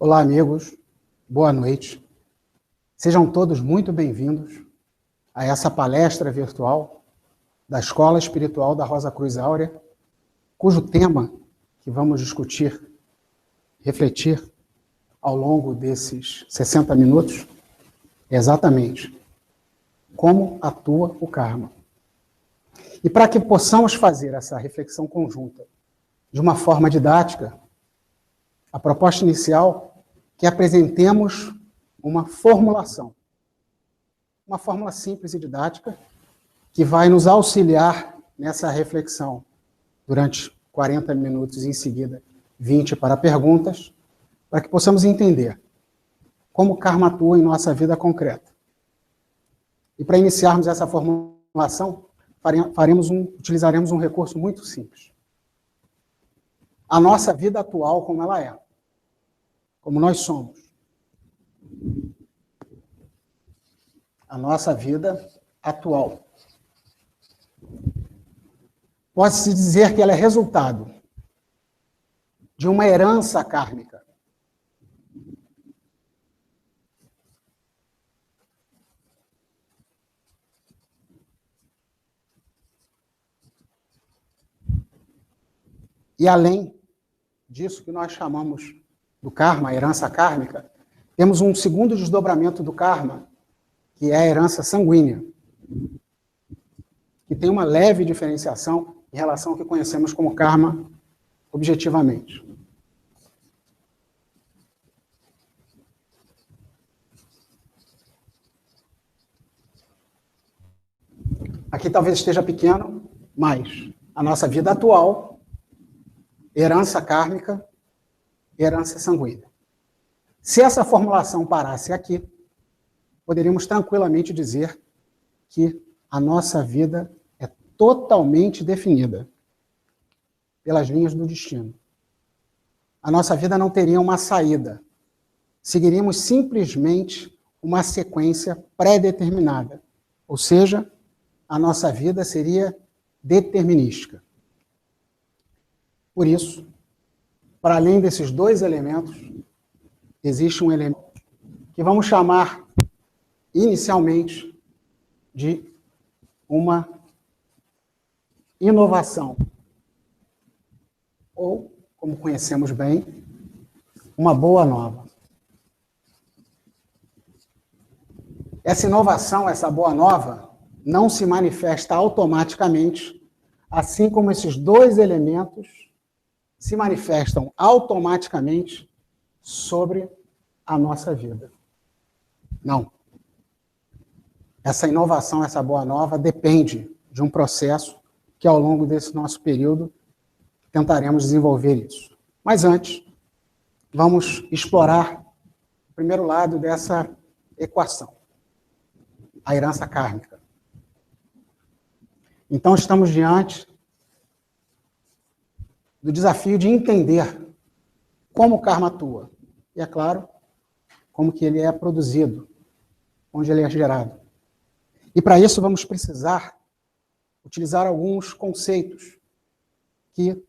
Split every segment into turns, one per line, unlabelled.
Olá, amigos. Boa noite. Sejam todos muito bem-vindos a essa palestra virtual da Escola Espiritual da Rosa Cruz Áurea, cujo tema que vamos discutir, refletir ao longo desses 60 minutos é exatamente como atua o karma. E para que possamos fazer essa reflexão conjunta de uma forma didática, a proposta inicial é que apresentemos uma formulação. Uma fórmula simples e didática que vai nos auxiliar nessa reflexão durante 40 minutos e em seguida 20 para perguntas, para que possamos entender como o karma atua em nossa vida concreta. E para iniciarmos essa formulação, utilizaremos um recurso muito simples. A nossa vida atual como ela é, como nós somos. A nossa vida atual. Pode-se dizer que ela é resultado de uma herança kármica. E além disso que nós chamamos do karma, a herança kármica, temos um segundo desdobramento do karma, que é a herança sanguínea, que tem uma leve diferenciação em relação ao que conhecemos como karma objetivamente. Aqui talvez esteja pequeno, mas a nossa vida atual, herança kármica, herança sanguínea. Se essa formulação parasse aqui, poderíamos tranquilamente dizer que a nossa vida é totalmente definida pelas linhas do destino. A nossa vida não teria uma saída. Seguiríamos simplesmente uma sequência pré-determinada. Ou seja, a nossa vida seria determinística. Por isso, para além desses dois elementos, existe um elemento que vamos chamar inicialmente de uma inovação, ou, como conhecemos bem, uma boa nova. Essa inovação, essa boa nova, não se manifesta automaticamente, assim como esses dois elementos se manifestam automaticamente sobre a nossa vida. Não. Essa inovação, essa boa nova, depende de um processo que, ao longo desse nosso período, tentaremos desenvolver isso. Mas antes, vamos explorar o primeiro lado dessa equação, a herança kármica. Então, estamos diante do desafio de entender como o karma atua. E, é claro, como que ele é produzido, onde ele é gerado. E, para isso, vamos precisar utilizar alguns conceitos que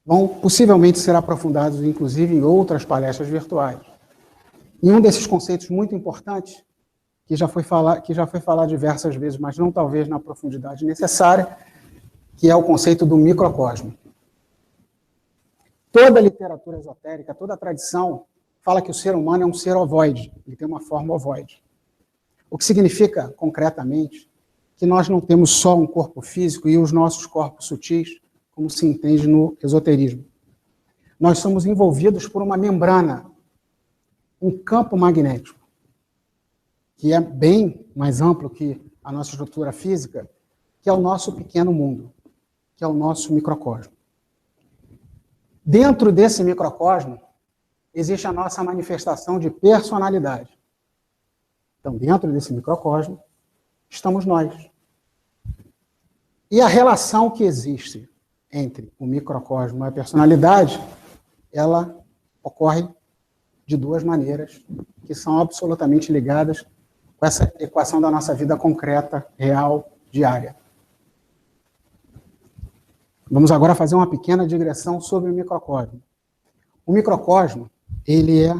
vão possivelmente ser aprofundados, inclusive, em outras palestras virtuais. E um desses conceitos muito importantes, que já foi falado diversas vezes, mas não talvez na profundidade necessária, que é o conceito do microcosmo. Toda a literatura esotérica, toda a tradição fala que o ser humano é um ser ovoide, ele tem uma forma ovoide. O que significa, concretamente, que nós não temos só um corpo físico e os nossos corpos sutis, como se entende no esoterismo. Nós somos envolvidos por uma membrana, um campo magnético, que é bem mais amplo que a nossa estrutura física, que é o nosso pequeno mundo, que é o nosso microcosmo. Dentro desse microcosmo, existe a nossa manifestação de personalidade. Então, dentro desse microcosmo, estamos nós. E a relação que existe entre o microcosmo e a personalidade, ela ocorre de duas maneiras, que são absolutamente ligadas com essa equação da nossa vida concreta, real, diária. Vamos agora fazer uma pequena digressão sobre o microcosmo. O microcosmo, ele é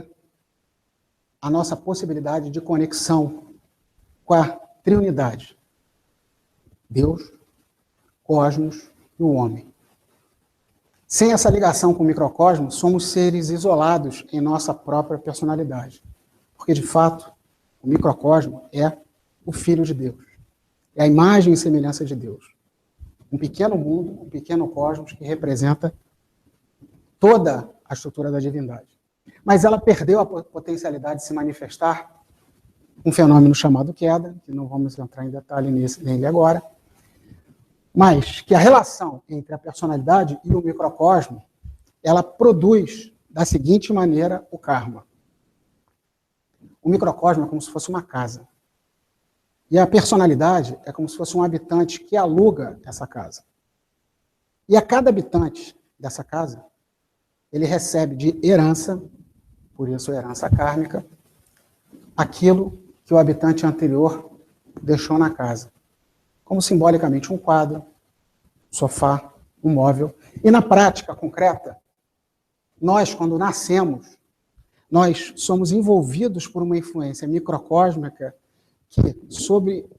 a nossa possibilidade de conexão com a Trindade. Deus, cosmos e o homem. Sem essa ligação com o microcosmos, somos seres isolados em nossa própria personalidade. Porque, de fato, o microcosmo é o Filho de Deus. É a imagem e semelhança de Deus. Um pequeno mundo, um pequeno cosmos que representa toda a estrutura da divindade. Mas ela perdeu a potencialidade de se manifestar um fenômeno chamado queda, que não vamos entrar em detalhe nele agora, mas que a relação entre a personalidade e o microcosmo, ela produz da seguinte maneira o karma. O microcosmo é como se fosse uma casa. E a personalidade é como se fosse um habitante que aluga essa casa. E a cada habitante dessa casa, ele recebe de herança, por isso herança kármica, aquilo que o habitante anterior deixou na casa. Como simbolicamente um quadro, um sofá, um móvel. E na prática concreta, nós, quando nascemos, nós somos envolvidos por uma influência microcósmica que, sob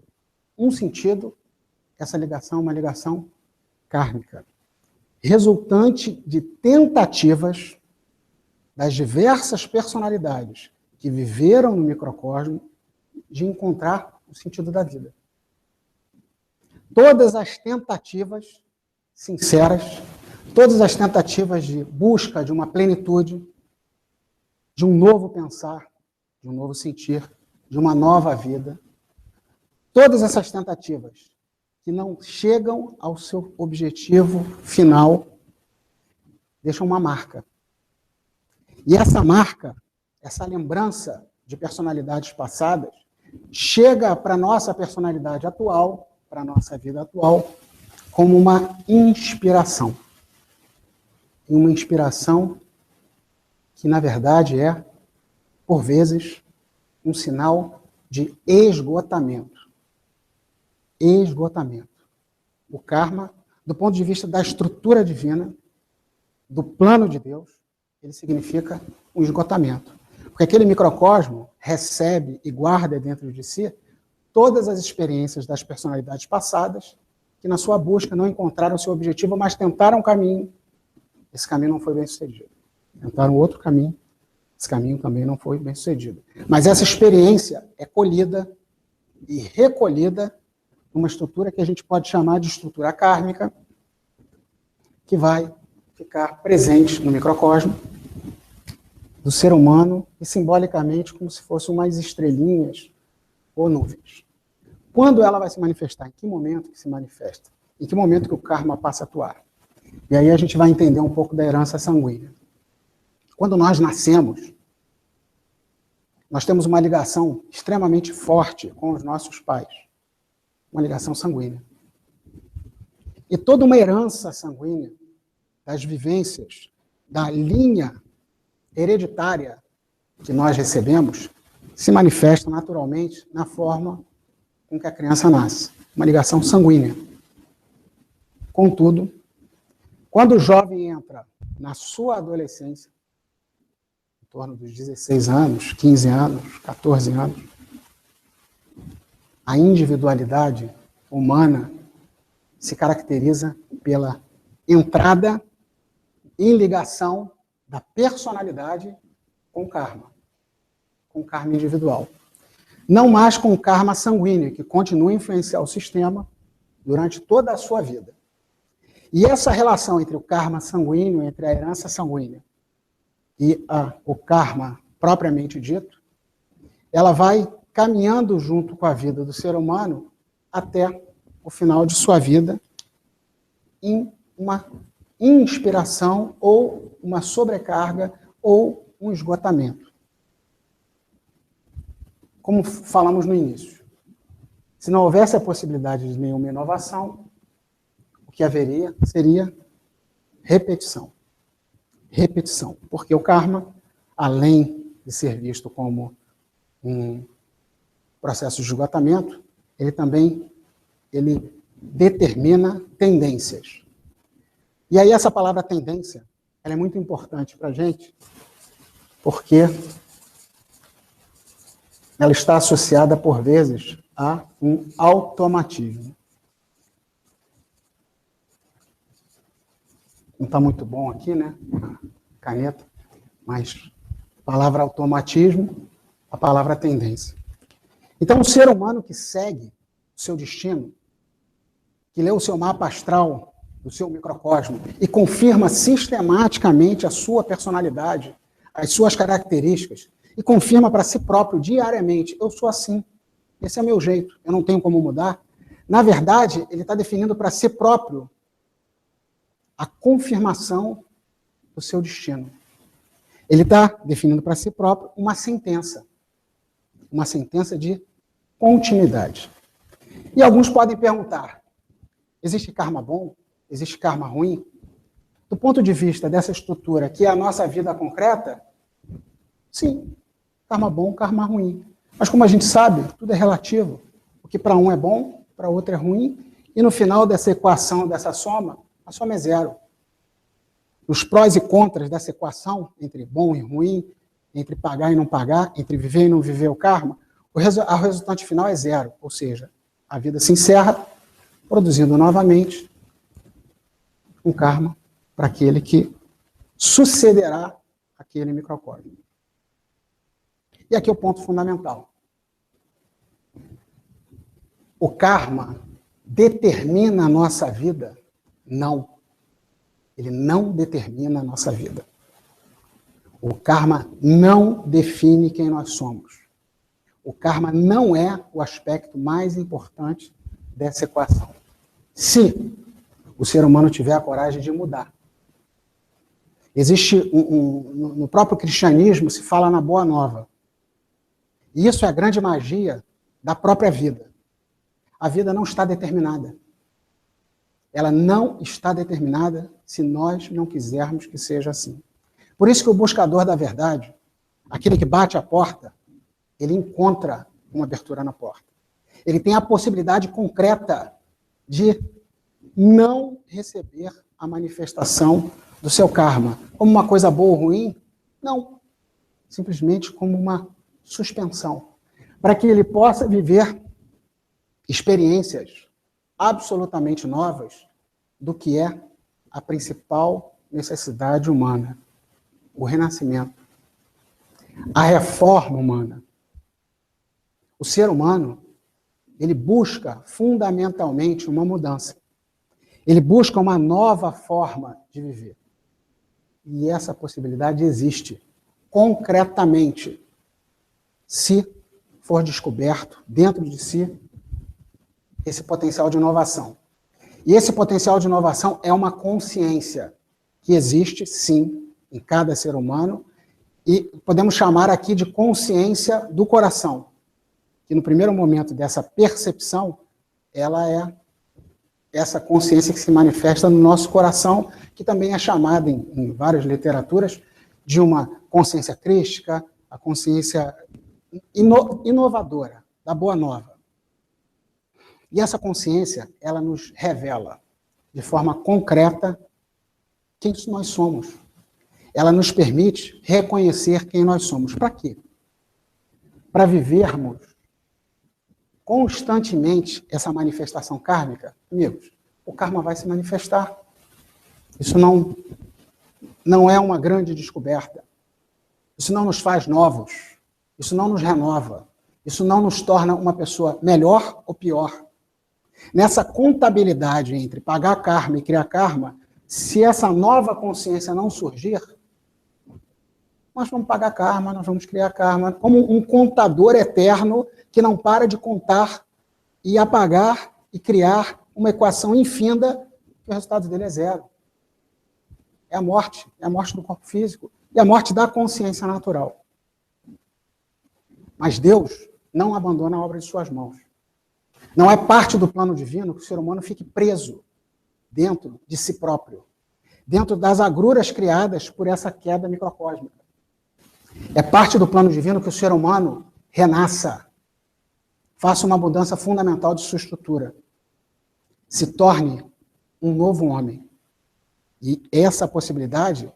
um sentido, essa ligação é uma ligação kármica, resultante de tentativas das diversas personalidades que viveram no microcosmo de encontrar o sentido da vida. Todas as tentativas sinceras, todas as tentativas de busca de uma plenitude, de um novo pensar, de um novo sentir, de uma nova vida, todas essas tentativas que não chegam ao seu objetivo final, deixam uma marca. E essa marca, essa lembrança de personalidades passadas, chega para a nossa personalidade atual, para a nossa vida atual, como uma inspiração. E uma inspiração que, na verdade, é, por vezes, um sinal de esgotamento. Esgotamento. O karma, do ponto de vista da estrutura divina, do plano de Deus, ele significa um esgotamento. Porque aquele microcosmo recebe e guarda dentro de si todas as experiências das personalidades passadas que, na sua busca, não encontraram o seu objetivo, mas tentaram um caminho. Esse caminho não foi bem sucedido. Tentaram outro caminho. Esse caminho também não foi bem sucedido. Mas essa experiência é colhida e recolhida numa estrutura que a gente pode chamar de estrutura kármica, que vai ficar presente no microcosmo do ser humano e simbolicamente como se fossem umas estrelinhas ou nuvens. Quando ela vai se manifestar? Em que momento que se manifesta? Em que momento que o karma passa a atuar? E aí a gente vai entender um pouco da herança sanguínea. Quando nós nascemos, nós temos uma ligação extremamente forte com os nossos pais. Uma ligação sanguínea. E toda uma herança sanguínea das vivências, da linha hereditária que nós recebemos, se manifesta naturalmente na forma com que a criança nasce. Uma ligação sanguínea. Contudo, quando o jovem entra na sua adolescência, em torno dos 16 anos, 15 anos, 14 anos, a individualidade humana se caracteriza pela entrada em ligação da personalidade com o karma individual. Não mais com o karma sanguíneo, que continua a influenciar o sistema durante toda a sua vida. E essa relação entre o karma sanguíneo, entre a herança sanguínea e o karma propriamente dito, ela vai caminhando junto com a vida do ser humano até o final de sua vida em uma inspiração ou uma sobrecarga ou um esgotamento. Como falamos no início, se não houvesse a possibilidade de nenhuma inovação, o que haveria seria repetição. Repetição. Porque o karma, além de ser visto como um processo de esgotamento, ele também determina tendências. E aí essa palavra tendência, ela é muito importante para a gente, porque ela está associada, por vezes, a um automatismo. Não está muito bom aqui, né? A caneta, mas a palavra automatismo, a palavra tendência. Então, o ser humano que segue o seu destino, que lê o seu mapa astral do seu microcosmo e confirma sistematicamente a sua personalidade, as suas características, e confirma para si próprio diariamente, eu sou assim, esse é o meu jeito, eu não tenho como mudar. Na verdade, ele está definindo para si próprio a confirmação do seu destino. Ele está definindo para si próprio uma sentença de continuidade. E alguns podem perguntar, existe karma bom? Existe karma ruim? Do ponto de vista dessa estrutura, que é a nossa vida concreta, sim, karma bom, karma ruim. Mas como a gente sabe, tudo é relativo. O que para um é bom, para outro é ruim, e no final dessa equação, dessa soma, a soma é zero. Os prós e contras dessa equação, entre bom e ruim, entre pagar e não pagar, entre viver e não viver o karma, o resultante final é zero. Ou seja, a vida se encerra, produzindo novamente um karma para aquele que sucederá aquele microcosmo. E aqui é o ponto fundamental. O karma determina a nossa vida? Não. Ele não determina a nossa vida. O karma não define quem nós somos. O karma não é o aspecto mais importante dessa equação. Se o ser humano tiver a coragem de mudar. Existe no próprio cristianismo, se fala na Boa Nova. E isso é a grande magia da própria vida. A vida não está determinada. Ela não está determinada se nós não quisermos que seja assim. Por isso que o buscador da verdade, aquele que bate a porta, ele encontra uma abertura na porta. Ele tem a possibilidade concreta de não receber a manifestação do seu karma como uma coisa boa ou ruim, não. Simplesmente como uma suspensão, para que ele possa viver experiências absolutamente novas do que é a principal necessidade humana, o renascimento, a reforma humana. O ser humano, ele busca fundamentalmente uma mudança. Ele busca uma nova forma de viver. E essa possibilidade existe concretamente, se for descoberto dentro de si esse potencial de inovação. E esse potencial de inovação é uma consciência que existe, sim, em cada ser humano, e podemos chamar aqui de consciência do coração, que no primeiro momento dessa percepção, ela é essa consciência que se manifesta no nosso coração, que também é chamada em várias literaturas de uma consciência crística, a consciência inovadora, da Boa Nova. E essa consciência, ela nos revela de forma concreta quem nós somos. Ela nos permite reconhecer quem nós somos. Para quê? Para vivermos constantemente essa manifestação kármica. Amigos, o karma vai se manifestar. Isso não é uma grande descoberta. Isso não nos faz novos. Isso não nos renova. Isso não nos torna uma pessoa melhor ou pior. Nessa contabilidade entre pagar karma e criar karma, se essa nova consciência não surgir, nós vamos pagar karma, nós vamos criar karma, como um contador eterno que não para de contar e apagar e criar uma equação infinda que o resultado dele é zero. É a morte do corpo físico e a morte da consciência natural. Mas Deus não abandona a obra de suas mãos. Não é parte do plano divino que o ser humano fique preso dentro de si próprio, dentro das agruras criadas por essa queda microcósmica. É parte do plano divino que o ser humano renasça, faça uma mudança fundamental de sua estrutura, se torne um novo homem. E essa possibilidade,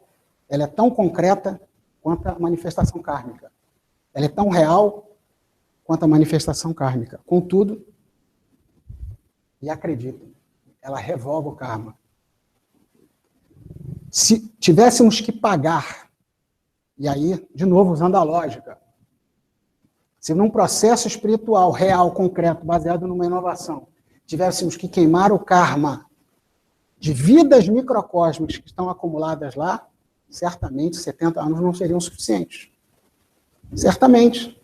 ela é tão concreta quanto a manifestação kármica. Ela é tão real quanto à manifestação kármica. Contudo, e acreditem, ela revoga o karma. Se tivéssemos que pagar, e aí, de novo, usando a lógica, se num processo espiritual, real, concreto, baseado numa inovação, tivéssemos que queimar o karma de vidas microcósmicas que estão acumuladas lá, certamente 70 anos não seriam suficientes. Certamente.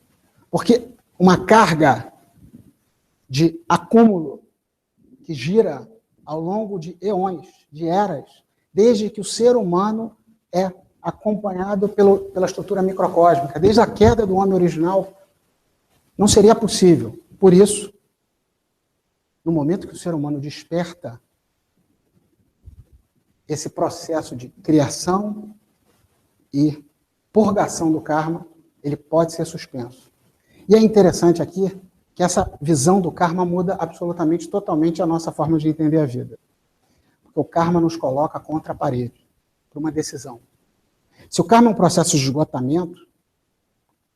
Porque uma carga de acúmulo que gira ao longo de eões, de eras, desde que o ser humano é acompanhado pela estrutura microcósmica, desde a queda do homem original, não seria possível. Por isso, no momento que o ser humano desperta, esse processo de criação e purgação do karma, ele pode ser suspenso. E é interessante aqui que essa visão do karma muda absolutamente, totalmente a nossa forma de entender a vida. Porque o karma nos coloca contra a parede, por uma decisão. Se o karma é um processo de esgotamento,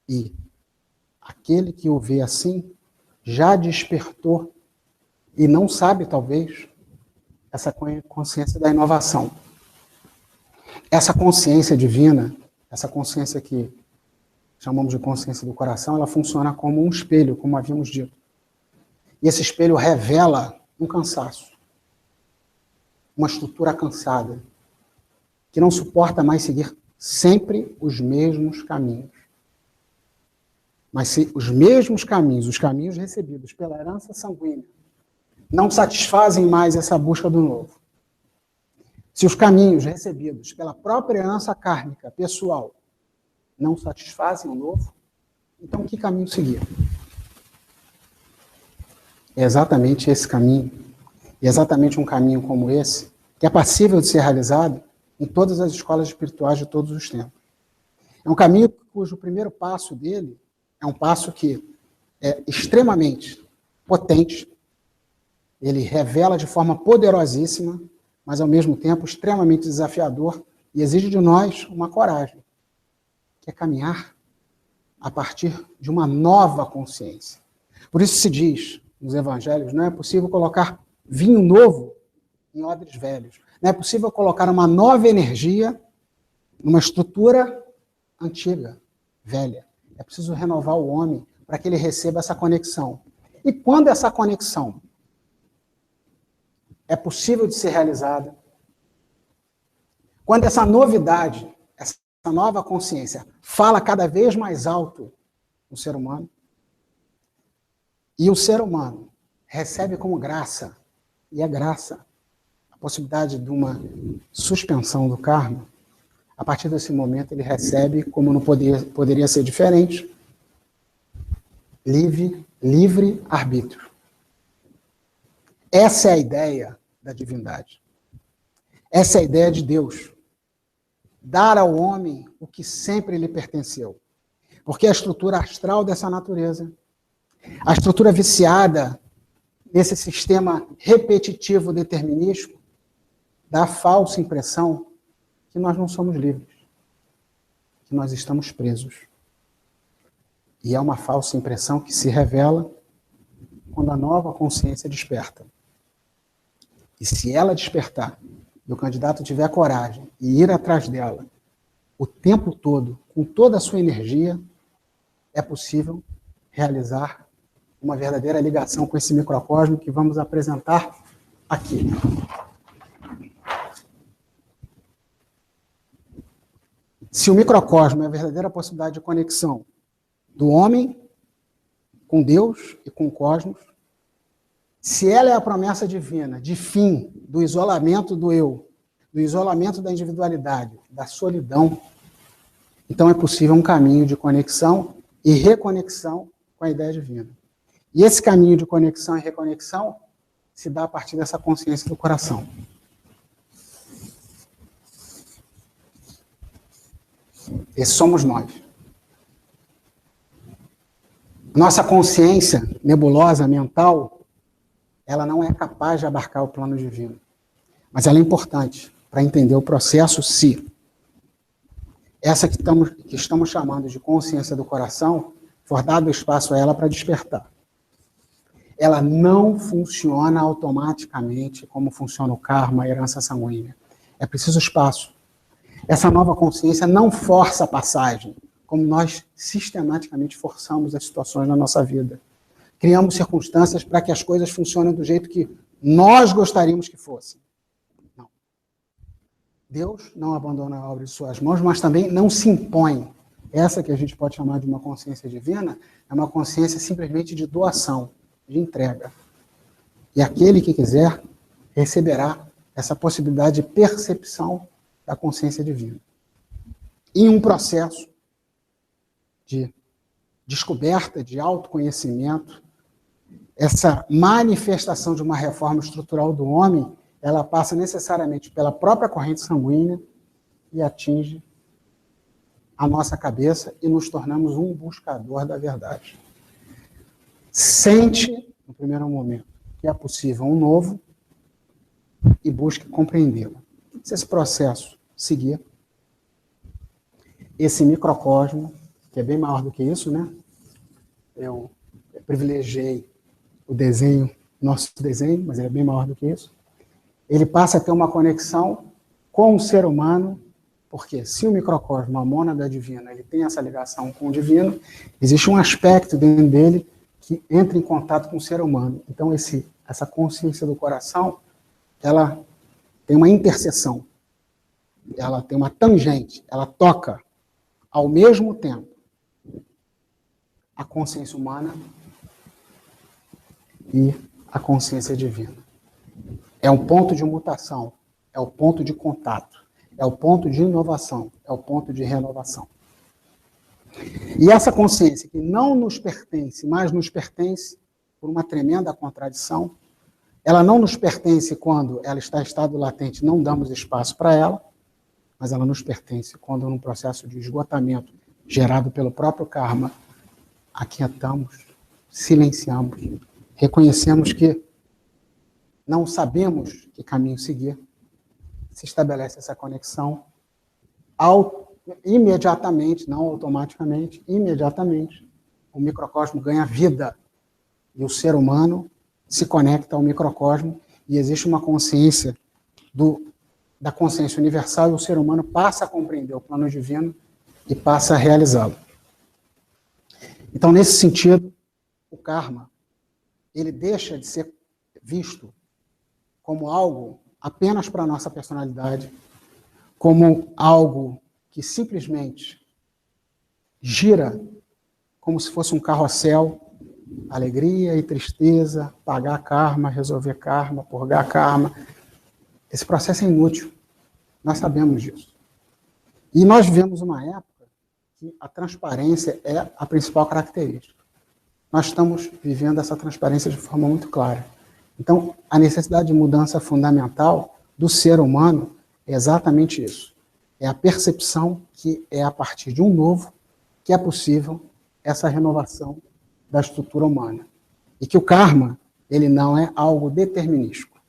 e aquele que o vê assim, já despertou, e não sabe, talvez, essa consciência da inovação. Essa consciência divina, essa consciência que chamamos de consciência do coração, ela funciona como um espelho, como havíamos dito. E esse espelho revela um cansaço, uma estrutura cansada, que não suporta mais seguir sempre os mesmos caminhos. Mas se os mesmos caminhos, os caminhos recebidos pela herança sanguínea, não satisfazem mais essa busca do novo, se os caminhos recebidos pela própria herança kármica, pessoal, não satisfazem o novo, então que caminho seguir? É exatamente esse caminho, e exatamente um caminho como esse, que é passível de ser realizado em todas as escolas espirituais de todos os tempos. É um caminho cujo primeiro passo dele é um passo que é extremamente potente, ele revela de forma poderosíssima, mas ao mesmo tempo extremamente desafiador e exige de nós uma coragem, que é caminhar a partir de uma nova consciência. Por isso se diz nos evangelhos, não é possível colocar vinho novo em odres velhos. Não é possível colocar uma nova energia numa estrutura antiga, velha. É preciso renovar o homem para que ele receba essa conexão. E quando essa conexão é possível de ser realizada, quando essa novidade, essa nova consciência fala cada vez mais alto no ser humano, e o ser humano recebe como graça, e é graça, a possibilidade de uma suspensão do karma, a partir desse momento ele recebe, como não poderia ser diferente, livre arbítrio. Essa é a ideia da divindade. Essa é a ideia de Deus. Dar ao homem o que sempre lhe pertenceu. Porque a estrutura astral dessa natureza, a estrutura viciada nesse sistema repetitivo determinístico, dá a falsa impressão que nós não somos livres, que nós estamos presos. E é uma falsa impressão que se revela quando a nova consciência desperta. E se ela despertar, e o candidato tiver coragem e ir atrás dela o tempo todo, com toda a sua energia, é possível realizar uma verdadeira ligação com esse microcosmo que vamos apresentar aqui. Se o microcosmo é a verdadeira possibilidade de conexão do homem com Deus e com o cosmos, se ela é a promessa divina de fim do isolamento do eu, do isolamento da individualidade, da solidão, então é possível um caminho de conexão e reconexão com a ideia divina. E esse caminho de conexão e reconexão se dá a partir dessa consciência do coração. Esse somos nós. Nossa consciência nebulosa, mental, ela não é capaz de abarcar o plano divino. Mas ela é importante para entender o processo se essa que estamos chamando de consciência do coração for dado espaço a ela para despertar. Ela não funciona automaticamente como funciona o karma, a herança sanguínea. É preciso espaço. Essa nova consciência não força a passagem, como nós sistematicamente forçamos as situações na nossa vida. Criamos circunstâncias para que as coisas funcionem do jeito que nós gostaríamos que fossem. Não. Deus não abandona a obra de suas mãos, mas também não se impõe. Essa que a gente pode chamar de uma consciência divina é uma consciência simplesmente de doação, de entrega. E aquele que quiser receberá essa possibilidade de percepção da consciência divina. Em um processo de descoberta, de autoconhecimento, essa manifestação de uma reforma estrutural do homem, ela passa necessariamente pela própria corrente sanguínea e atinge a nossa cabeça e nos tornamos um buscador da verdade. Sente, no primeiro momento, que é possível um novo e busque compreendê-lo. Se esse processo seguir, esse microcosmo, que é bem maior do que isso, né? Eu privilegiei o desenho, nosso desenho, mas ele é bem maior do que isso. Ele passa a ter uma conexão com o ser humano, porque se o microcosmo, a mônada divina, ele tem essa ligação com o divino, existe um aspecto dentro dele que entra em contato com o ser humano. Então, essa consciência do coração, ela tem uma interseção, ela tem uma tangente, ela toca ao mesmo tempo a consciência humana e a consciência divina. É um ponto de mutação, é o ponto de contato, é o ponto de inovação, é o ponto de renovação. E essa consciência que não nos pertence, mas nos pertence por uma tremenda contradição, ela não nos pertence quando ela está em estado latente, não damos espaço para ela, mas ela nos pertence quando, num processo de esgotamento gerado pelo próprio karma, aquietamos, silenciamos, reconhecemos que não sabemos que caminho seguir, se estabelece essa conexão imediatamente, não automaticamente, imediatamente, o microcosmo ganha vida e o ser humano se conecta ao microcosmo e existe uma consciência da consciência universal e o ser humano passa a compreender o plano divino e passa a realizá-lo. Então, nesse sentido, o karma, ele deixa de ser visto como algo apenas para a nossa personalidade, como algo que simplesmente gira como se fosse um carrossel, alegria e tristeza, pagar karma, resolver karma, purgar karma. Esse processo é inútil. Nós sabemos disso. E nós vivemos uma época que a transparência é a principal característica. Nós estamos vivendo essa transparência de forma muito clara. Então, a necessidade de mudança fundamental do ser humano é exatamente isso. É a percepção que é a partir de um novo que é possível essa renovação da estrutura humana. E que o karma, ele não é algo determinístico,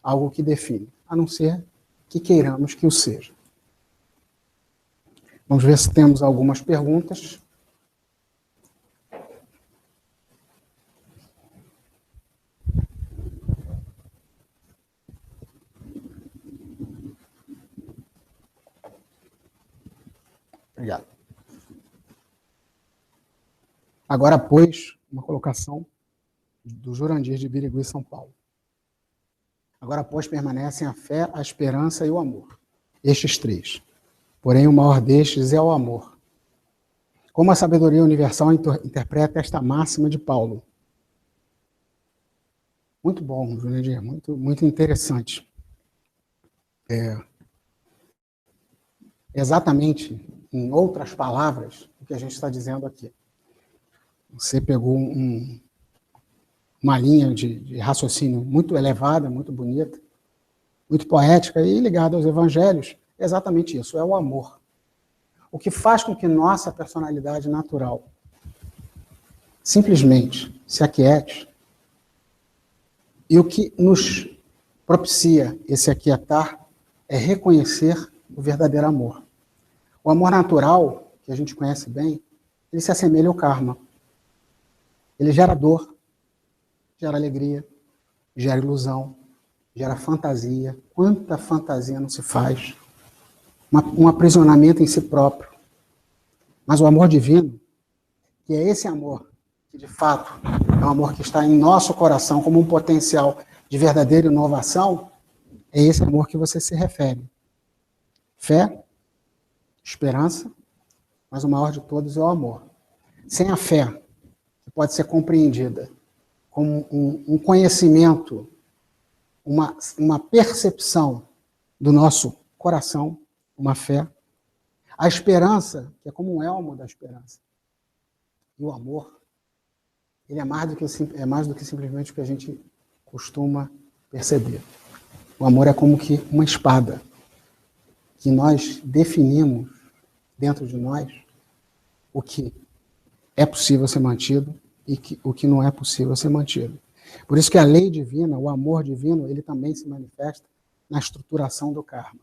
algo que define, a não ser que queiramos que o seja. Vamos ver se temos algumas perguntas. Obrigado. Agora, pois, uma colocação do Jurandir de Birigui, São Paulo. Agora, pois, permanecem a fé, a esperança e o amor. Estes três. Porém, o maior destes é o amor. Como a sabedoria universal interpreta esta máxima de Paulo? Muito bom, Jurandir, muito interessante. Exatamente, em outras palavras, o que a gente está dizendo aqui. Você pegou uma linha de raciocínio muito elevada, muito bonita, muito poética e ligada aos evangelhos. É exatamente isso, é o amor. O que faz com que nossa personalidade natural simplesmente se aquiete e o que nos propicia esse aquietar é reconhecer o verdadeiro amor. O amor natural, que a gente conhece bem, ele se assemelha ao karma. Ele gera dor, gera alegria, gera ilusão, gera fantasia. Quanta fantasia não se faz? Um aprisionamento em si próprio. Mas o amor divino, que é esse amor, que de fato é um amor que está em nosso coração como um potencial de verdadeira inovação, é esse amor que você se refere. Fé, esperança, mas o maior de todos é o amor. Sem a fé, que pode ser compreendida como um conhecimento, uma percepção do nosso coração, uma fé. A esperança, que é como um elmo da esperança. E o amor, ele é mais do que simplesmente o que a gente costuma perceber. O amor é como que uma espada, que nós definimos dentro de nós o que é possível ser mantido e o que não é possível ser mantido. Por isso que a lei divina, o amor divino, ele também se manifesta na estruturação do karma.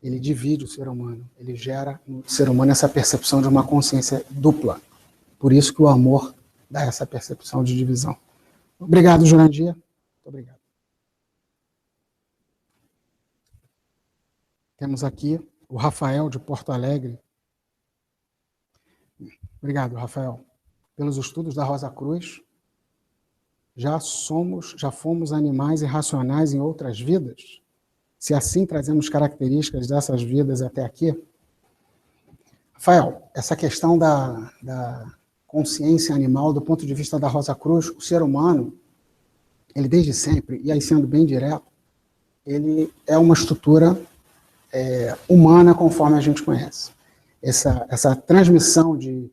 Ele divide o ser humano, ele gera no ser humano essa percepção de uma consciência dupla. Por isso que o amor dá essa percepção de divisão. Obrigado, Jurandir. Muito obrigado. Temos aqui o Rafael, de Porto Alegre. Obrigado, Rafael. Pelos estudos da Rosa Cruz, já fomos animais irracionais em outras vidas? Se assim trazemos características dessas vidas até aqui? Rafael, essa questão da consciência animal, do ponto de vista da Rosa Cruz, o ser humano, ele desde sempre, e aí sendo bem direto, ele é uma estrutura humana conforme a gente conhece. Essa transmissão de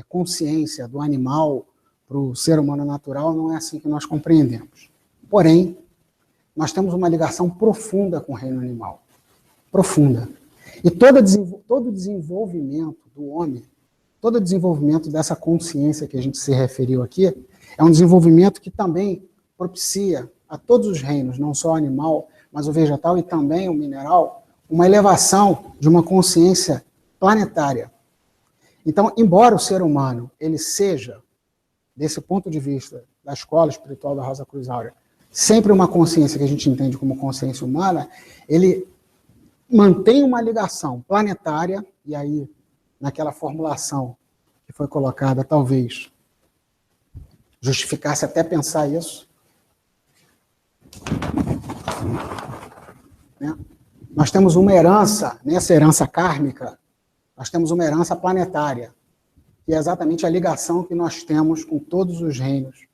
consciência do animal para o ser humano natural não é assim que nós compreendemos. Porém, nós temos uma ligação profunda com o reino animal. Profunda. E todo desenvolvimento do homem, todo desenvolvimento dessa consciência que a gente se referiu aqui, é um desenvolvimento que também propicia a todos os reinos, não só o animal, mas o vegetal e também o mineral, uma elevação de uma consciência planetária. Então, embora o ser humano ele seja, desse ponto de vista da escola espiritual da Rosa Cruz Áurea, sempre uma consciência que a gente entende como consciência humana, ele mantém uma ligação planetária, e aí, naquela formulação que foi colocada, talvez justificasse até pensar isso. Né? Nós temos uma herança, nessa herança kármica, nós temos uma herança planetária, que é exatamente a ligação que nós temos com todos os reinos,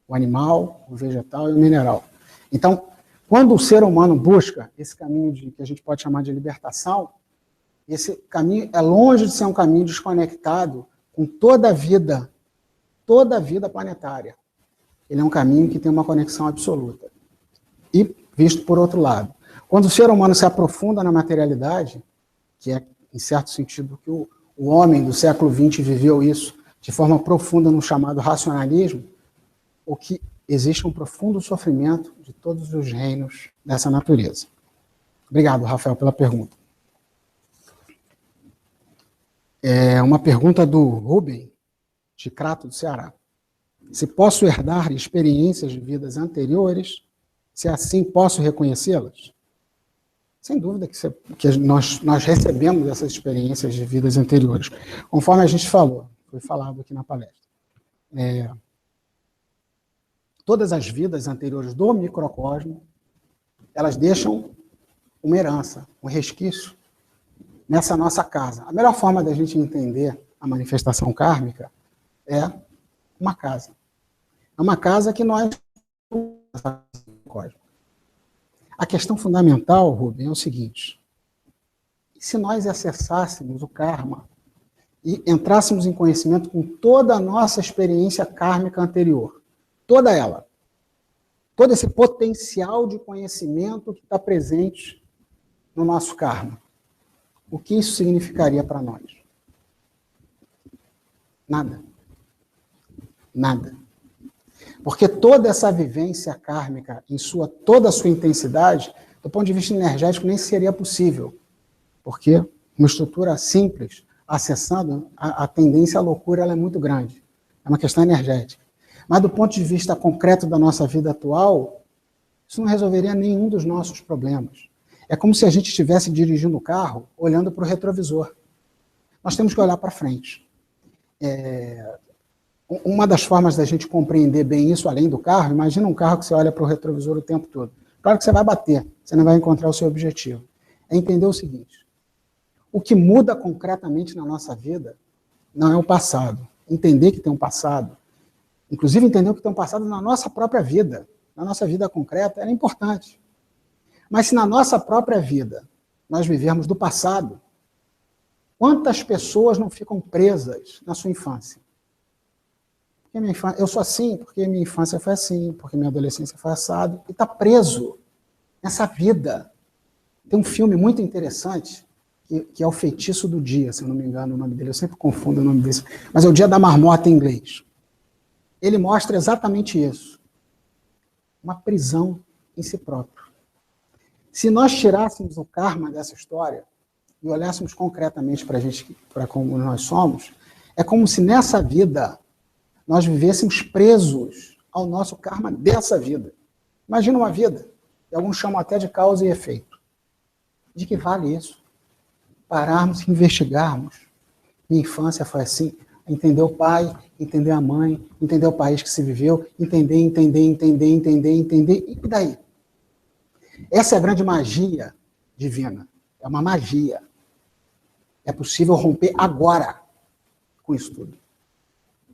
o animal, o vegetal e o mineral. Então, quando o ser humano busca esse caminho que a gente pode chamar de libertação, esse caminho é longe de ser um caminho desconectado com toda a vida planetária. Ele é um caminho que tem uma conexão absoluta. E, visto por outro lado, quando o ser humano se aprofunda na materialidade, que é, em certo sentido, que o homem do século XX viveu isso de forma profunda no chamado racionalismo, o que existe um profundo sofrimento de todos os reinos dessa natureza. Obrigado, Rafael, pela pergunta. Uma pergunta do Rubem, de Crato, do Ceará. Se posso herdar experiências de vidas anteriores, se assim posso reconhecê-las? Sem dúvida que nós recebemos essas experiências de vidas anteriores. Conforme a gente falou, foi falado aqui na palestra. Todas as vidas anteriores do microcosmo, elas deixam uma herança, um resquício nessa nossa casa. A melhor forma da gente entender a manifestação kármica é uma casa. É uma casa que nós... A questão fundamental, Rubem, é o seguinte: se nós acessássemos o karma e entrássemos em conhecimento com toda a nossa experiência kármica anterior, toda ela, todo esse potencial de conhecimento que está presente no nosso karma, o que isso significaria para nós? Nada. Nada. Porque toda essa vivência kármica, em toda a sua intensidade, do ponto de vista energético, nem seria possível. Porque uma estrutura simples, acessando, a tendência à loucura ela é muito grande. É uma questão energética. Mas do ponto de vista concreto da nossa vida atual, isso não resolveria nenhum dos nossos problemas. É como se a gente estivesse dirigindo o carro olhando para o retrovisor. Nós temos que olhar para frente. Uma das formas da gente compreender bem isso, além do carro, imagina um carro que você olha para o retrovisor o tempo todo. Claro que você vai bater, você não vai encontrar o seu objetivo. É entender o seguinte: o que muda concretamente na nossa vida não é o passado. Entender que tem um passado, inclusive entender que tem um passado na nossa própria vida, na nossa vida concreta, é importante. Mas se na nossa própria vida nós vivermos do passado, quantas pessoas não ficam presas na sua infância? Porque minha infância, eu sou assim, porque minha infância foi assim, porque minha adolescência foi assado, e está preso nessa vida. Tem um filme muito interessante, que é O Feitiço do Dia, se eu não me engano o nome dele, eu sempre confundo o nome desse, mas é O Dia da Marmota em inglês. Ele mostra exatamente isso. Uma prisão em si próprio. Se nós tirássemos o karma dessa história e olhássemos concretamente para a gente, para como nós somos, é como se nessa vida nós vivêssemos presos ao nosso karma dessa vida. Imagina uma vida, que alguns chamam até de causa e efeito. De que vale isso? Pararmos e investigarmos. Minha infância foi assim, entender o pai, entender a mãe, entender o país que se viveu, entender, e daí? Essa é a grande magia divina. É uma magia. É possível romper agora com isso tudo.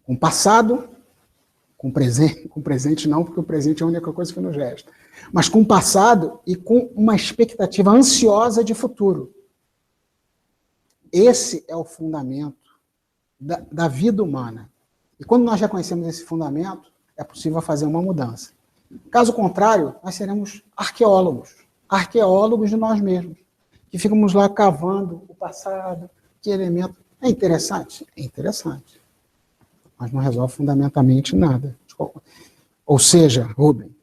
Com o passado, com o presente não, porque o presente é a única coisa que nos resta. Mas com o passado e com uma expectativa ansiosa de futuro. Esse é o fundamento da vida humana. E quando nós reconhecemos esse fundamento, é possível fazer uma mudança. Caso contrário, nós seremos arqueólogos de nós mesmos, que ficamos lá cavando o passado, que elemento. É interessante? É interessante. Mas não resolve fundamentalmente nada. Ou seja, Rubem,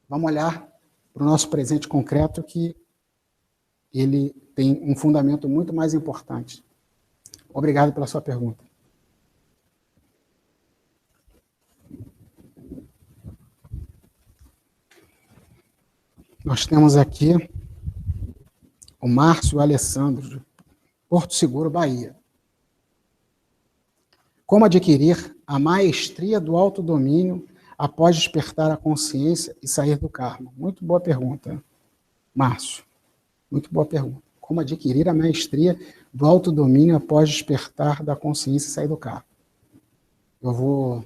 vamos olhar para o nosso presente concreto, que ele tem um fundamento muito mais importante. Obrigado pela sua pergunta. Nós temos aqui o Márcio Alessandro, de Porto Seguro, Bahia. Como adquirir a maestria do autodomínio após despertar a consciência e sair do karma? Muito boa pergunta, Márcio. Muito boa pergunta. Como adquirir a maestria do autodomínio após despertar da consciência e sair do karma? Eu vou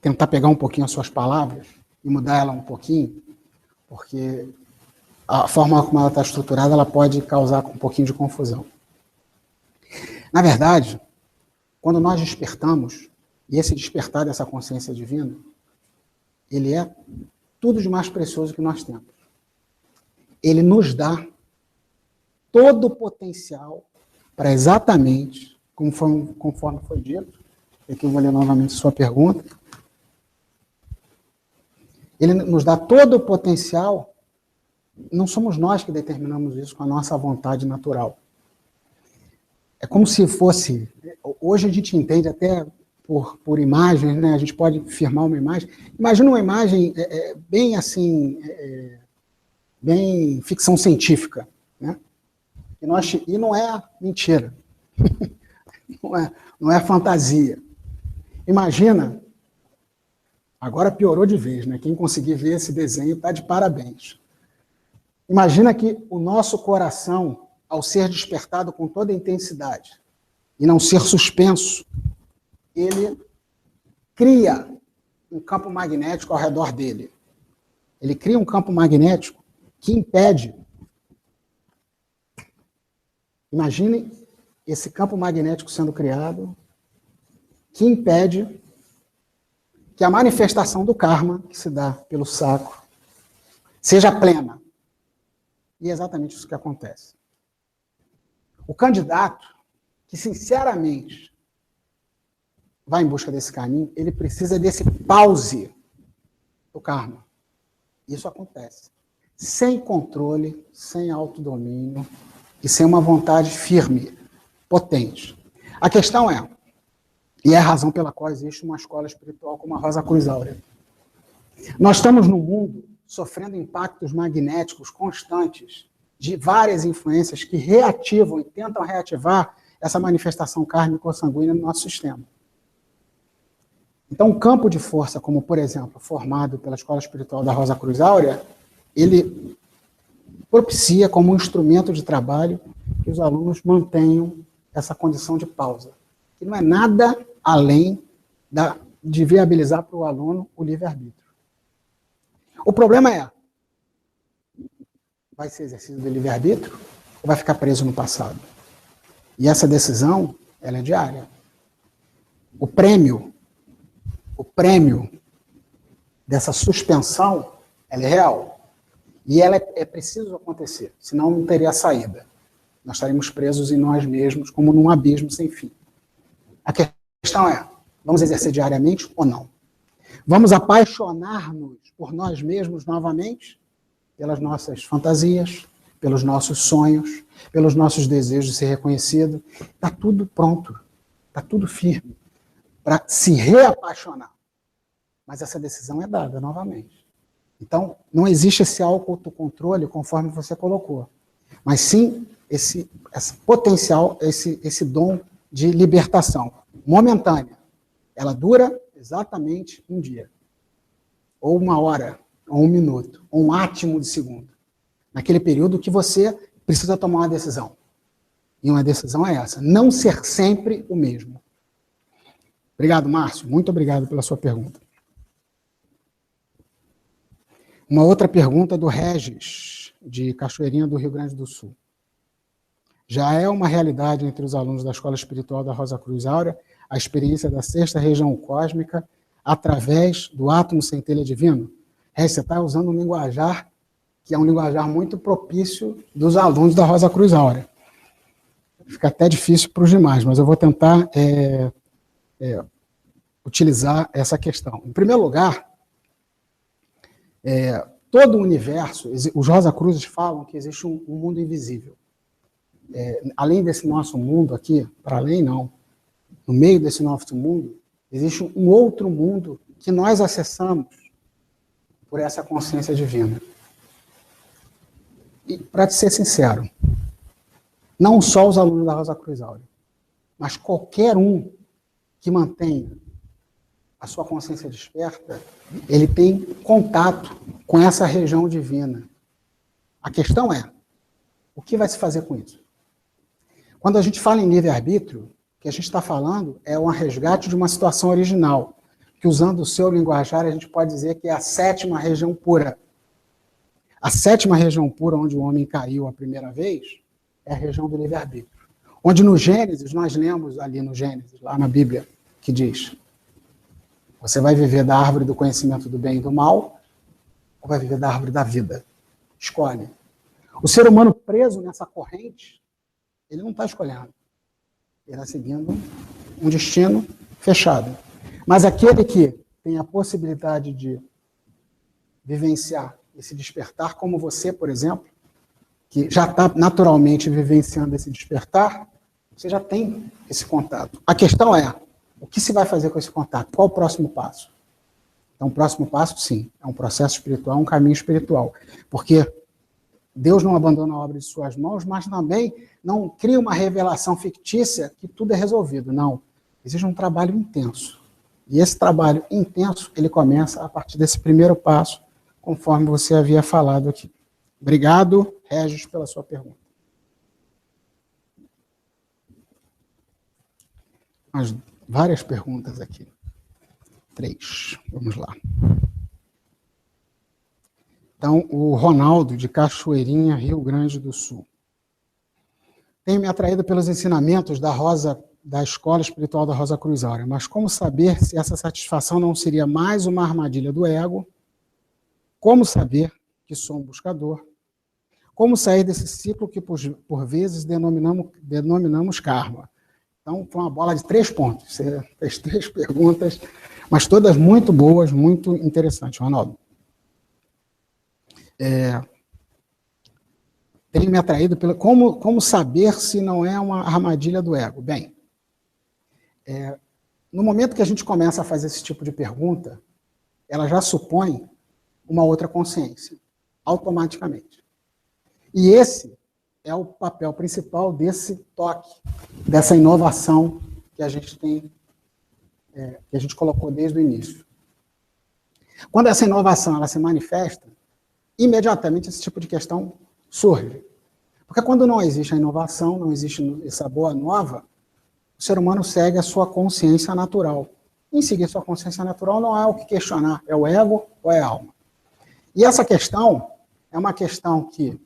tentar pegar um pouquinho as suas palavras e mudar ela um pouquinho, porque a forma como ela está estruturada, ela pode causar um pouquinho de confusão. Na verdade, quando nós despertamos, e esse despertar dessa consciência divina, ele é tudo de mais precioso que nós temos. Ele nos dá todo o potencial para exatamente, conforme foi dito, aqui eu vou ler novamente a sua pergunta, ele nos dá todo o potencial, não somos nós que determinamos isso com a nossa vontade natural. É como se fosse, hoje a gente entende até por imagens, né? A gente pode firmar uma imagem. Imagina uma imagem bem assim, bem ficção científica, né? E não é mentira, não é fantasia. Imagina, agora piorou de vez, né? Quem conseguir ver esse desenho está de parabéns. Imagina que o nosso coração, ao ser despertado com toda a intensidade e não ser suspenso, ele cria um campo magnético ao redor dele. Ele cria um campo magnético que impede. Imaginem esse campo magnético sendo criado, que impede que a manifestação do karma, que se dá pelo saco, seja plena. E é exatamente isso que acontece. O candidato que, sinceramente, vai em busca desse caminho, ele precisa desse pause do karma. Isso acontece. Sem controle, sem autodomínio e sem uma vontade firme, potente. A questão é, e é a razão pela qual existe uma escola espiritual como a Rosa Cruz Áurea. Nós estamos no mundo sofrendo impactos magnéticos constantes de várias influências que reativam e tentam reativar essa manifestação kármica ou sanguínea no nosso sistema. Então, um campo de força, como, por exemplo, formado pela Escola Espiritual da Rosa Cruz Áurea, ele propicia como um instrumento de trabalho que os alunos mantenham essa condição de pausa, que não é nada além de viabilizar para o aluno o livre-arbítrio. O problema é, vai ser exercício do livre-arbítrio ou vai ficar preso no passado? E essa decisão, ela é diária. O prêmio dessa suspensão, ela é real. E ela é preciso acontecer, senão não teria saída. Nós estaríamos presos em nós mesmos, como num abismo sem fim. A questão é, vamos exercer diariamente ou não? Vamos apaixonar-nos por nós mesmos novamente? Pelas nossas fantasias, pelos nossos sonhos, pelos nossos desejos de ser reconhecido. Está tudo pronto, está tudo firme para se reapaixonar. Mas essa decisão é dada novamente. Então, não existe esse autocontrole conforme você colocou, mas sim esse potencial, esse dom de libertação momentânea. Ela dura exatamente um dia, ou uma hora, ou um minuto, ou um átimo de segundo. Naquele período que você precisa tomar uma decisão. E uma decisão é essa, não ser sempre o mesmo. Obrigado, Márcio. Muito obrigado pela sua pergunta. Uma outra pergunta do Regis, de Cachoeirinha do Rio Grande do Sul. Já é uma realidade entre os alunos da Escola Espiritual da Rosa Cruz Áurea a experiência da sexta região cósmica através do átomo centelha divino? Regis, você está usando um linguajar que é um linguajar muito propício dos alunos da Rosa Cruz Áurea. Fica até difícil para os demais, mas eu vou tentar utilizar essa questão. Em primeiro lugar, todo o universo, os Rosa Cruzes falam que existe um mundo invisível. Além desse nosso mundo aqui, para além não, no meio desse nosso mundo, existe um outro mundo que nós acessamos por essa consciência divina. E, para te ser sincero, não só os alunos da Rosa Cruz Áurea, mas qualquer um que mantenha a sua consciência desperta, ele tem contato com essa região divina. A questão é, o que vai se fazer com isso? Quando a gente fala em livre-arbítrio, o que a gente está falando é um resgate de uma situação original, que usando o seu linguajar, a gente pode dizer que é a sétima região pura. A sétima região pura, onde o homem caiu a primeira vez, é a região do livre-arbítrio. Onde no Gênesis, nós lemos ali no Gênesis, lá na Bíblia, que diz: você vai viver da árvore do conhecimento do bem e do mal, ou vai viver da árvore da vida? Escolhe. O ser humano preso nessa corrente, ele não está escolhendo. Ele está seguindo um destino fechado. Mas aquele que tem a possibilidade de vivenciar esse despertar, como você, por exemplo, que já está naturalmente vivenciando esse despertar, você já tem esse contato. A questão é, o que se vai fazer com esse contato? Qual o próximo passo? Então, o próximo passo, sim, é um processo espiritual, um caminho espiritual. Porque Deus não abandona a obra de suas mãos, mas também não cria uma revelação fictícia que tudo é resolvido. Não. Existe um trabalho intenso. E esse trabalho intenso, ele começa a partir desse primeiro passo, conforme você havia falado aqui. Obrigado, Regis, pela sua pergunta. Mas várias perguntas aqui. 3. Vamos lá. Então, o Ronaldo, de Cachoeirinha, Rio Grande do Sul. Tenho me atraído pelos ensinamentos da Escola Espiritual da Rosa Cruz Áurea, mas como saber se essa satisfação não seria mais uma armadilha do ego? Como saber que sou um buscador? Como sair desse ciclo que, por vezes, denominamos karma? Então, foi uma bola de 3 pontos. Você fez 3 perguntas, mas todas muito boas, muito interessantes, Ronaldo. Tenho me atraído pelo... Como saber se não é uma armadilha do ego? Bem, No momento que a gente começa a fazer esse tipo de pergunta, ela já supõe uma outra consciência, automaticamente. E esse é o papel principal desse toque, dessa inovação que a gente tem, que a gente colocou desde o início. Quando essa inovação ela se manifesta, imediatamente esse tipo de questão surge. Porque quando não existe a inovação, não existe essa boa nova, o ser humano segue a sua consciência natural. Em seguir sua consciência natural não é o que questionar, é o ego ou é a alma. E essa questão é uma questão que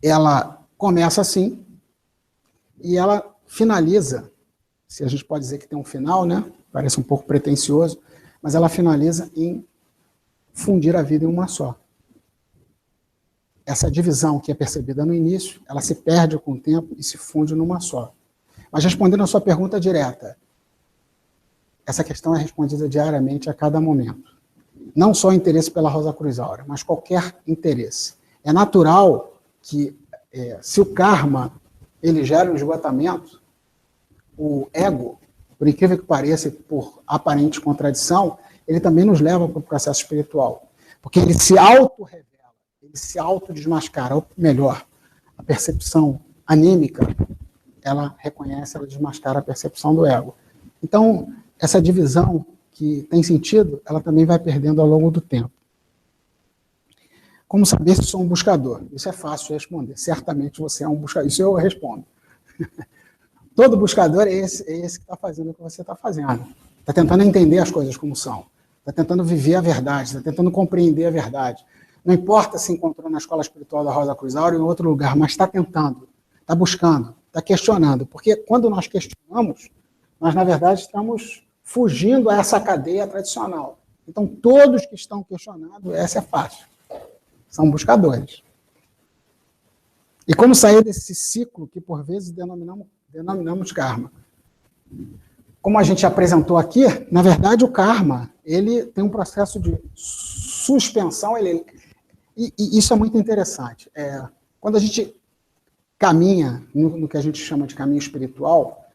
ela começa assim e ela finaliza, se a gente pode dizer que tem um final, né? Parece um pouco pretensioso, mas ela finaliza em fundir a vida em uma só. Essa divisão que é percebida no início, ela se perde com o tempo e se funde numa só. Mas respondendo a sua pergunta direta, essa questão é respondida diariamente a cada momento. Não só o interesse pela Rosa Cruz Áurea, mas qualquer interesse. É natural que, se o karma ele gera um esgotamento, o ego, por incrível que pareça, por aparente contradição, ele também nos leva para o processo espiritual. Porque ele se auto-revela, ele se auto-desmascara, ou melhor, a percepção anímica, ela reconhece, ela desmascara a percepção do ego. Então, essa divisão que tem sentido, ela também vai perdendo ao longo do tempo. Como saber se sou um buscador? Isso é fácil de responder. Certamente você é um buscador. Isso eu respondo. Todo buscador é esse que está fazendo o que você está fazendo. Está tentando entender as coisas como são. Está tentando viver a verdade. Está tentando compreender a verdade. Não importa se encontrou na escola espiritual da Rosa Cruz Áurea ou em outro lugar, mas está tentando, está buscando, está questionando. Porque quando nós questionamos, nós, na verdade, estamos fugindo a essa cadeia tradicional. Então, todos que estão questionando, essa é fácil. São buscadores. E como sair desse ciclo que, por vezes, denominamos karma? Como a gente apresentou aqui, na verdade, o karma ele tem um processo de suspensão, e isso é muito interessante. Quando a gente caminha no que a gente chama de caminho espiritual,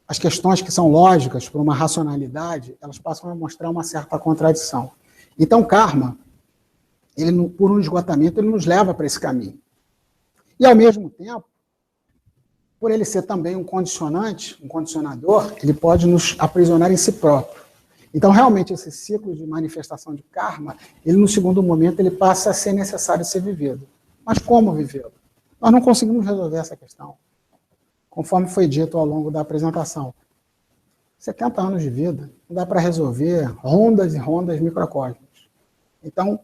as questões que são lógicas por uma racionalidade, elas passam a mostrar uma certa contradição. Então, karma, ele, por um esgotamento, ele nos leva para esse caminho. E, ao mesmo tempo, por ele ser também um condicionante, um condicionador, ele pode nos aprisionar em si próprio. Então, realmente, esse ciclo de manifestação de karma, ele, no segundo momento, ele passa a ser necessário ser vivido. Mas como vivê-lo? Nós não conseguimos resolver essa questão. Conforme foi dito ao longo da apresentação. 70 anos de vida, não dá para resolver rondas e rondas microcósmicos. Então,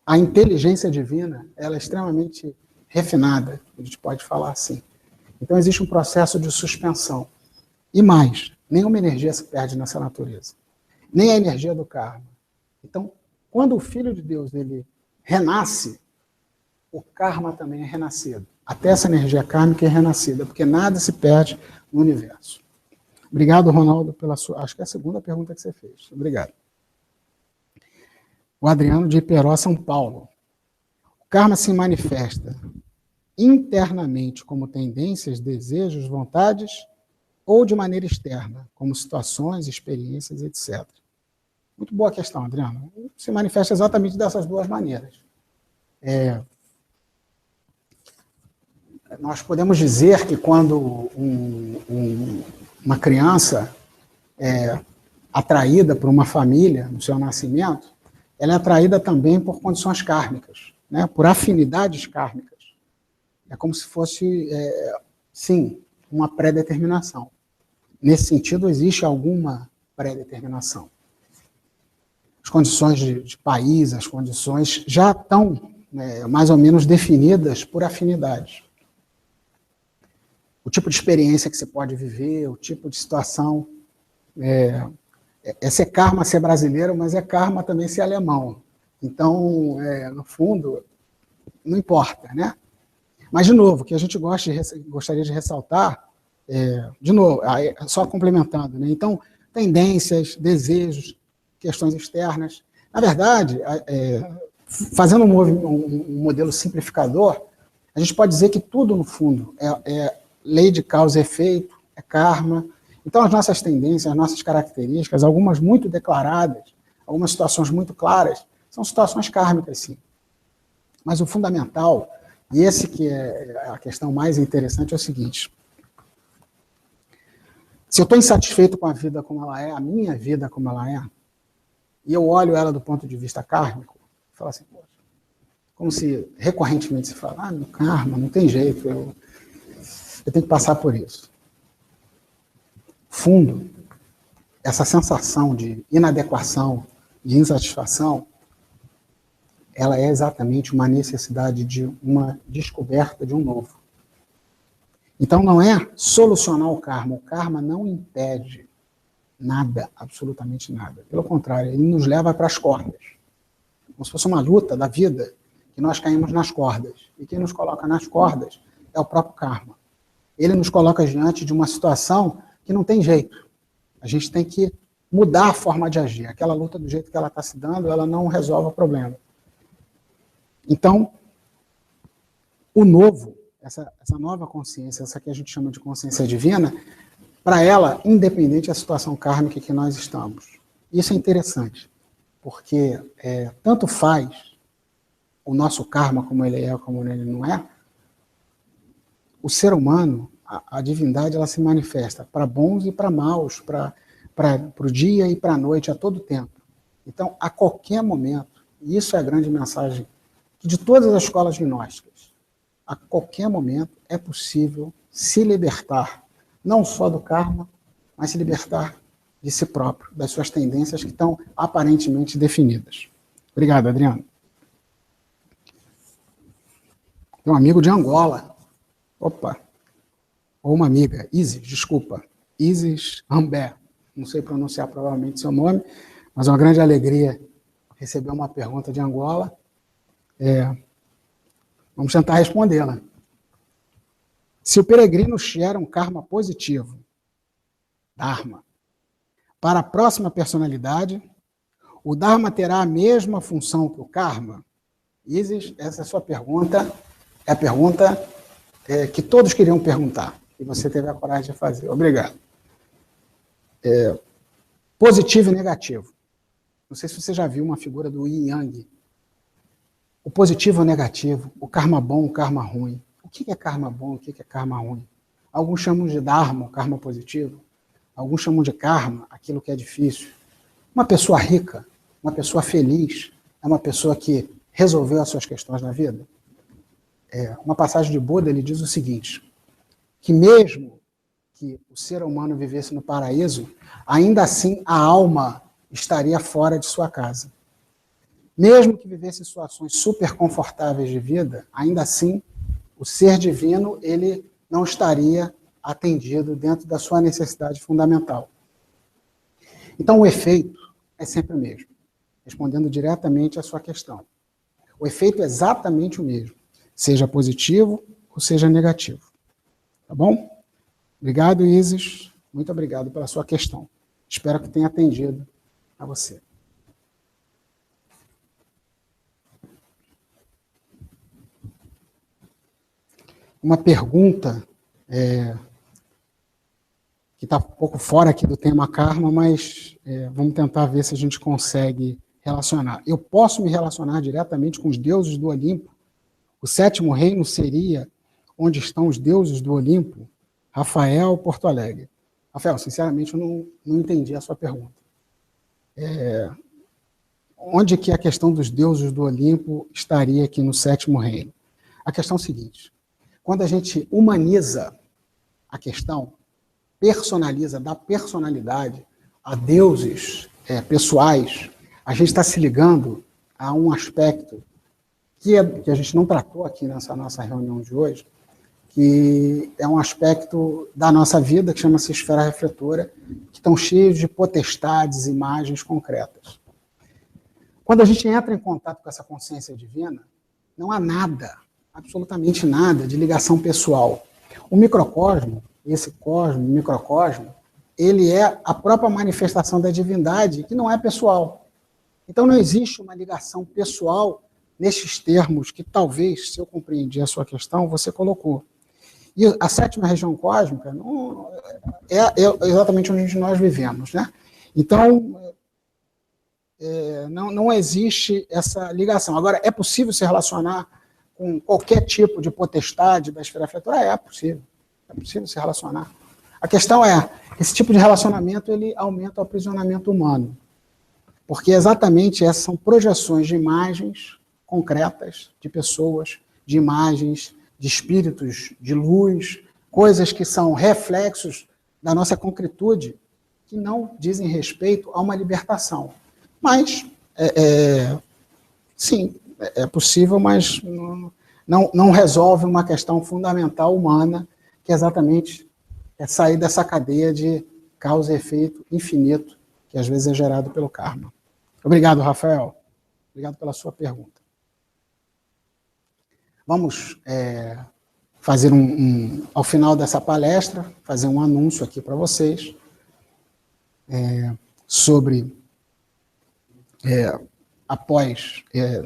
a inteligência divina, ela é extremamente refinada, a gente pode falar assim. Então, existe um processo de suspensão. E mais, nenhuma energia se perde nessa natureza. Nem a energia do karma. Então, quando o Filho de Deus ele renasce, o karma também é renascido. Até essa energia kármica é renascida, porque nada se perde no universo. Obrigado, Ronaldo, pela sua... Acho que é a segunda pergunta que você fez. Obrigado. O Adriano de Iperó, São Paulo. O karma se manifesta internamente como tendências, desejos, vontades, ou de maneira externa, como situações, experiências, etc. Muito boa questão, Adriano. Se manifesta exatamente dessas duas maneiras. Nós podemos dizer que quando uma criança é atraída por uma família no seu nascimento, ela é atraída também por condições kármicas, né? Por afinidades kármicas. É como se fosse, sim, uma pré-determinação. Nesse sentido, existe alguma pré-determinação. As condições de país, as condições já estão mais ou menos definidas por afinidades. O tipo de experiência que você pode viver, o tipo de situação. É ser karma ser brasileiro, mas é karma também ser alemão. Então, no fundo, não importa, né? Mas, de novo, o que a gente gostaria de ressaltar, de novo, só complementando, né? Então, tendências, desejos, questões externas. Na verdade, fazendo um modelo simplificador, a gente pode dizer que tudo, no fundo, é lei de causa e efeito, é karma. Então, as nossas tendências, as nossas características, algumas muito declaradas, algumas situações muito claras, são situações kármicas, sim. Mas o fundamental, e esse que é a questão mais interessante, é o seguinte: se eu estou insatisfeito com a vida como ela é, a minha vida como ela é, e eu olho ela do ponto de vista kármico, eu falo assim, poxa, como se recorrentemente se fala, meu karma, não tem jeito, eu tenho que passar por isso. Fundo, essa sensação de inadequação, de insatisfação, ela é exatamente uma necessidade de uma descoberta de um novo. Então não é solucionar o karma não impede nada, absolutamente nada. Pelo contrário, ele nos leva para as cordas. Como se fosse uma luta da vida, que nós caímos nas cordas. E quem nos coloca nas cordas é o próprio karma. Ele nos coloca diante de uma situação que não tem jeito. A gente tem que mudar a forma de agir. Aquela luta, do jeito que ela está se dando, ela não resolve o problema. Então, o novo, essa nova consciência, essa que a gente chama de consciência divina, para ela, independente da situação kármica que nós estamos. Isso é interessante, porque tanto faz o nosso karma como ele é ou como ele não é, o ser humano, a divindade, ela se manifesta para bons e para maus, para o dia e para a noite, a todo tempo. Então, a qualquer momento, e isso é a grande mensagem que de todas as escolas gnósticas, a qualquer momento é possível se libertar, não só do karma, mas se libertar de si próprio, das suas tendências que estão aparentemente definidas. Obrigado, Adriano. Tem um amigo de Angola. Opa. Ou uma amiga. Isis, desculpa. Isis Ambé. Não sei pronunciar provavelmente seu nome, mas é uma grande alegria receber uma pergunta de Angola. Vamos tentar respondê-la. Se o peregrino gera um karma positivo, Dharma, para a próxima personalidade, o Dharma terá a mesma função que o karma? Isis, essa é a sua pergunta, é a pergunta que todos queriam perguntar, e você teve a coragem de fazer. Obrigado. Positivo e negativo. Não sei se você já viu uma figura do Yin Yang. O positivo e o negativo, o karma bom, o karma ruim. O que é karma bom, o que é karma ruim? Alguns chamam de Dharma, o karma positivo. Alguns chamam de karma, aquilo que é difícil. Uma pessoa rica, uma pessoa feliz, é uma pessoa que resolveu as suas questões na vida. Uma passagem de Buda, ele diz o seguinte, que mesmo que o ser humano vivesse no paraíso, ainda assim a alma estaria fora de sua casa. Mesmo que vivesse situações super confortáveis de vida, ainda assim o ser divino ele não estaria atendido dentro da sua necessidade fundamental. Então o efeito é sempre o mesmo, respondendo diretamente à sua questão. O efeito é exatamente o mesmo, seja positivo ou seja negativo. Tá bom? Obrigado, Isis. Muito obrigado pela sua questão. Espero que tenha atendido a você. Uma pergunta que está um pouco fora aqui do tema karma, mas vamos tentar ver se a gente consegue relacionar. Eu posso me relacionar diretamente com os deuses do Olimpo? O sétimo reino seria onde estão os deuses do Olimpo? Rafael, Porto Alegre. Rafael, sinceramente, eu não entendi a sua pergunta. Onde que a questão dos deuses do Olimpo estaria aqui no sétimo reino? A questão é a seguinte, quando a gente humaniza a questão, personaliza, dá personalidade a deuses pessoais, a gente está se ligando a um aspecto que a gente não tratou aqui nessa nossa reunião de hoje, que é um aspecto da nossa vida que chama-se esfera refletora, que estão cheios de potestades, imagens concretas. Quando a gente entra em contato com essa consciência divina, não há nada, absolutamente nada, de ligação pessoal. O microcosmo, esse cosmo, microcosmo, ele é a própria manifestação da divindade, que não é pessoal. Então não existe uma ligação pessoal nestes termos que talvez, se eu compreendi a sua questão, você colocou. E a sétima região cósmica é exatamente onde nós vivemos, né? Então, não existe essa ligação. Agora, é possível se relacionar com qualquer tipo de potestade da esfera afetora? É possível se relacionar. A questão é, esse tipo de relacionamento ele aumenta o aprisionamento humano, porque exatamente essas são projeções de imagens concretas de pessoas, de imagens, de espíritos, de luz, coisas que são reflexos da nossa concretude, que não dizem respeito a uma libertação. Mas, sim, é possível, mas não resolve uma questão fundamental humana, que é exatamente sair dessa cadeia de causa e efeito infinito, que às vezes é gerado pelo karma. Obrigado, Rafael. Obrigado pela sua pergunta. Vamos fazer ao final dessa palestra, fazer um anúncio aqui para vocês sobre,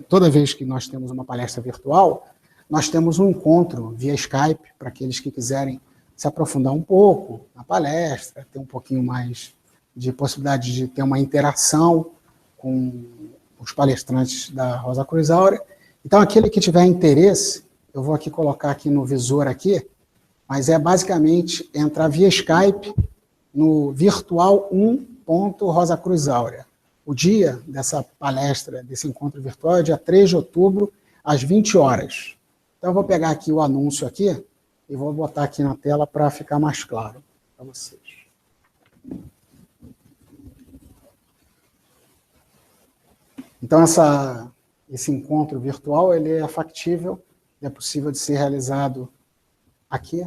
toda vez que nós temos uma palestra virtual, nós temos um encontro via Skype, para aqueles que quiserem se aprofundar um pouco na palestra, ter um pouquinho mais de possibilidade de ter uma interação com os palestrantes da Rosa Cruz Áurea. Então, aquele que tiver interesse, eu vou aqui colocar aqui no visor aqui, mas é basicamente entrar via Skype no virtual1.rosacruzaurea. O dia dessa palestra, desse encontro virtual, é dia 3 de outubro, às 20 horas. Então, eu vou pegar aqui o anúncio aqui e vou botar aqui na tela para ficar mais claro para vocês. Então, esse encontro virtual ele é factível, é possível de ser realizado aqui.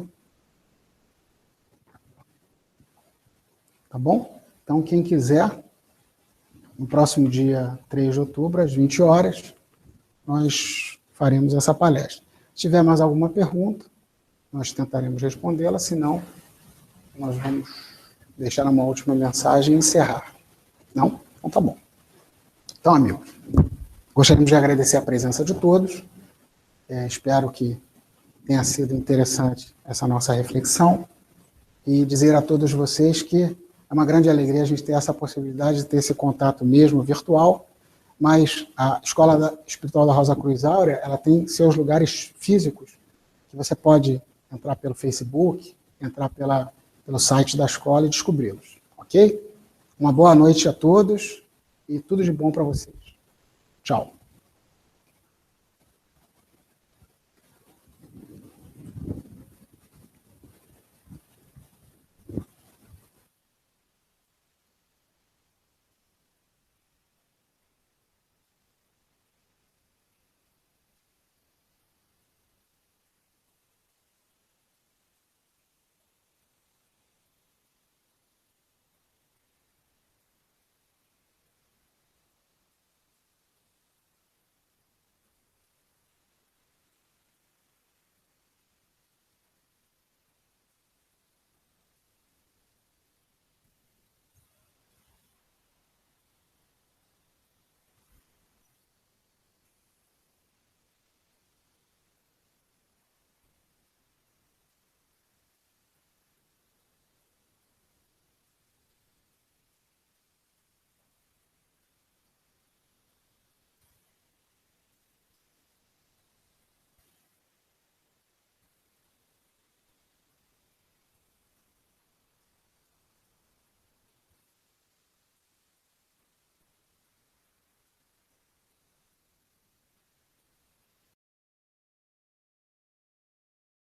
Tá bom? Então, quem quiser, no próximo dia 3 de outubro, às 20 horas, nós faremos essa palestra. Se tiver mais alguma pergunta, nós tentaremos respondê-la, senão, nós vamos deixar uma última mensagem e encerrar. Não? Então, tá bom. Então, amigos, gostaríamos de agradecer a presença de todos. Espero que tenha sido interessante essa nossa reflexão e dizer a todos vocês que é uma grande alegria a gente ter essa possibilidade de ter esse contato mesmo virtual, mas a Escola Espiritual da Rosa Cruz Áurea, ela tem seus lugares físicos, que você pode entrar pelo Facebook, entrar pelo site da escola e descobri-los, ok? Uma boa noite a todos e tudo de bom para vocês. Tchau.